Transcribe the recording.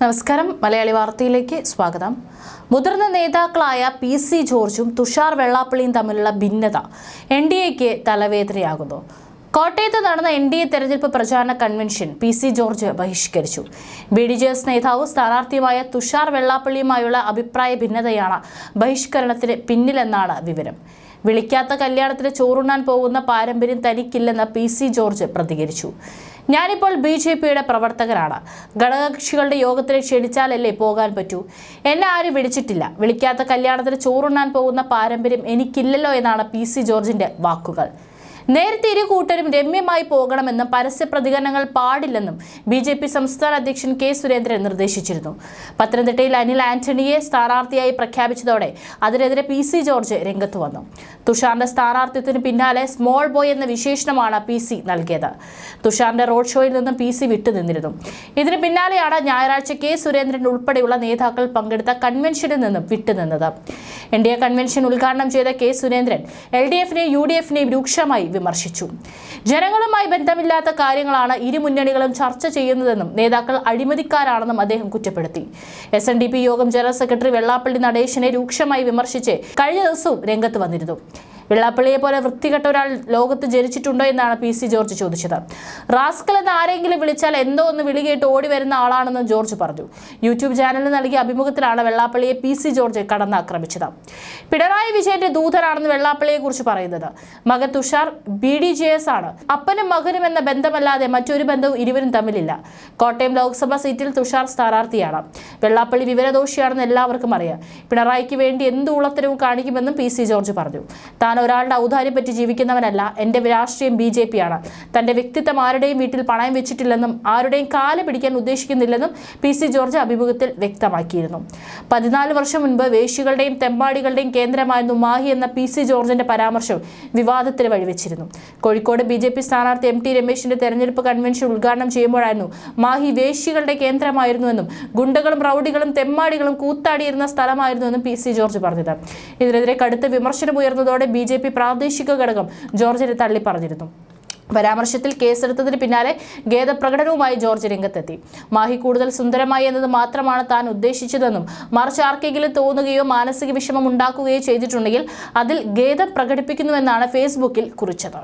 നമസ്കാരം, മലയാളി വാർത്തയിലേക്ക് സ്വാഗതം. മുതിർന്ന നേതാക്കളായ PC ജോർജും തുഷാർ വെള്ളാപ്പള്ളിയും തമ്മിലുള്ള ഭിന്നത NDAക്ക് തലവേദനയാകുന്നു. കോട്ടയത്ത് നടന്ന NDA തെരഞ്ഞെടുപ്പ് പ്രചാരണ കൺവെൻഷൻ PC ജോർജ് ബഹിഷ്കരിച്ചു. BDJS നേതാവും സ്ഥാനാർത്ഥിയുമായ തുഷാർ വെള്ളാപ്പള്ളിയുമായുള്ള അഭിപ്രായ ഭിന്നതയാണ് ബഹിഷ്കരണത്തിന് പിന്നിലെന്നാണ് വിവരം. വിളിക്കാത്ത കല്യാണത്തിന് ചോറുണ്ണാൻ പോകുന്ന പാരമ്പര്യം തനിക്കില്ലെന്ന് PC ജോർജ് പ്രതികരിച്ചു. ഞാനിപ്പോൾ BJPയുടെ പ്രവർത്തകനാണ്. ഘടകകക്ഷികളുടെ യോഗത്തിന് ക്ഷണിച്ചാലല്ലേ പോകാൻ പറ്റൂ. എന്നെ ആരും വിളിച്ചിട്ടില്ല. വിളിക്കാത്ത കല്യാണത്തിന് ചോറുണ്ണാൻ പോകുന്ന പാരമ്പര്യം എനിക്കില്ലല്ലോ എന്നാണ് PC ജോർജിന്റെ വാക്കുകൾ. നേരത്തെ ഇരു കൂട്ടരും രമ്യമായി പോകണമെന്നും പരസ്യ പ്രതികരണങ്ങൾ പാടില്ലെന്നും BJP സംസ്ഥാന അധ്യക്ഷൻ K സുരേന്ദ്രൻ നിർദ്ദേശിച്ചിരുന്നു. പത്തനംതിട്ടയിൽ അനിൽ ആന്റണിയെ സ്ഥാനാർത്ഥിയായി പ്രഖ്യാപിച്ചതോടെ അതിനെതിരെ PC ജോർജ് രംഗത്ത് വന്നു. തുഷാറിന്റെ സ്ഥാനാർത്ഥിത്വത്തിന് പിന്നാലെ സ്മോൾ ബോയ് എന്ന വിശേഷണമാണ് PC നൽകിയത്. തുഷാറിന്റെ റോഡ് ഷോയിൽ നിന്നും PC വിട്ടുനിന്നിരുന്നു. ഇതിന് പിന്നാലെയാണ് ഞായറാഴ്ച K സുരേന്ദ്രൻ ഉൾപ്പെടെയുള്ള നേതാക്കൾ പങ്കെടുത്ത കൺവെൻഷനിൽ നിന്നും വിട്ടുനിന്നത്. NDA കൺവെൻഷൻ ഉദ്ഘാടനം ചെയ്ത K സുരേന്ദ്രൻ LDFനെയും UDFനെയും രൂക്ഷമായി വിമർശിച്ചു. ജനങ്ങളുമായി ബന്ധമില്ലാത്ത കാര്യങ്ങളാണ് ഇരു മുന്നണികളും ചർച്ച ചെയ്യുന്നതെന്നും നേതാക്കൾ അഴിമതിക്കാരാണെന്നും അദ്ദേഹം കുറ്റപ്പെടുത്തി. SNDP യോഗം ജനറൽ സെക്രട്ടറി വെള്ളാപ്പള്ളി നടേശനെ രൂക്ഷമായി വിമർശിച്ച് കഴിഞ്ഞ ദിവസവും രംഗത്ത് വന്നിരുന്നു. വെള്ളാപ്പള്ളിയെ പോലെ വൃത്തികെട്ട ഒരാൾ ലോകത്ത് ജനിച്ചിട്ടുണ്ടോ എന്നാണ് PC ജോർജ് ചോദിച്ചത്. റാസ്കൽ എന്ന് ആരെങ്കിലും വിളിച്ചാൽ എന്തോ ഒന്ന് വിളി കേട്ട് ഓടി വരുന്ന ആളാണെന്ന് ജോർജ് പറഞ്ഞു. യൂട്യൂബ് ചാനലിന് നൽകിയ അഭിമുഖത്തിലാണ് വെള്ളാപ്പള്ളിയെ PC ജോർജ് കടന്നാക്രമിച്ചത്. പിണറായി വിജയന്റെ ദൂതനാണെന്ന് വെള്ളാപ്പള്ളിയെ കുറിച്ച് പറയുന്നത്. മകൻ തുഷാർ BDJS ആണ്. അപ്പനും മകനും എന്ന ബന്ധമല്ലാതെ മറ്റൊരു ബന്ധവും ഇരുവരും തമ്മിലില്ല. കോട്ടയം ലോക്സഭാ സീറ്റിൽ തുഷാർ സ്ഥാനാർത്ഥിയാണ്. വെള്ളാപ്പള്ളി വിവരദോഷിയാണെന്ന് എല്ലാവർക്കും അറിയാം. പിണറായിക്ക് വേണ്ടി എന്ത് ഉള്ളത്തരവും കാണിക്കുമെന്നും PC ജോർജ് പറഞ്ഞു. ഒരാളുടെ ഔദാര്യം പറ്റി ജീവിക്കുന്നവനല്ല. എൻ്റെ രാഷ്ട്രീയം BJP ആണ്. തൻ്റെ വ്യക്തിത്വം ആരുടെയും വീട്ടിൽ പണയം വെച്ചിട്ടില്ലെന്നും ആരുടെയും കാല് പിടിക്കാൻ ഉദ്ദേശിക്കുന്നില്ലെന്നും PC ജോർജ് അഭിമുഖത്തിൽ വ്യക്തമാക്കിയിരുന്നു. 14 വർഷം മുൻപ് വേശ്യകളുടെയും തെമ്പാടികളുടെയും കേന്ദ്രമായിരുന്നു മാഹി എന്ന PC ജോർജിന്റെ പരാമർശം വിവാദത്തിന് വഴിവെച്ചിരുന്നു. കോഴിക്കോട് BJP സ്ഥാനാർത്ഥി MT രമേശിന്റെ തെരഞ്ഞെടുപ്പ് കൺവെൻഷൻ ഉദ്ഘാടനം ചെയ്യുമ്പോഴായിരുന്നു മാഹി വേശ്യകളുടെ കേന്ദ്രമായിരുന്നുവെന്നും ഗുണ്ടകളും റൗഡികളും തെമ്മാടികളും കൂത്താടിയിരുന്ന സ്ഥലമായിരുന്നുവെന്നും PC ജോർജ് പറഞ്ഞത്. ഇതിനെതിരെ കടുത്ത വിമർശനം ഉയർന്നതോടെ BJP പ്രാദേശിക ഘടകം ജോർജിനെ തള്ളി പറഞ്ഞിരുന്നു. പരാമർശത്തിൽ കേസെടുത്തതിന് പിന്നാലെ ഖേദപ്രകടനവുമായി ജോർജ് രംഗത്തെത്തി. മാഹി കൂടുതൽ സുന്ദരമായി എന്നത് മാത്രമാണ് താൻ ഉദ്ദേശിച്ചതെന്നും മറിച്ച് ആർക്കെങ്കിലും തോന്നുകയോ മാനസിക വിഷമം ഉണ്ടാക്കുകയോ ചെയ്തിട്ടുണ്ടെങ്കിൽ അതിൽ ഖേദം പ്രകടിപ്പിക്കുന്നുവെന്നാണ് ഫേസ്ബുക്കിൽ കുറിച്ചത്.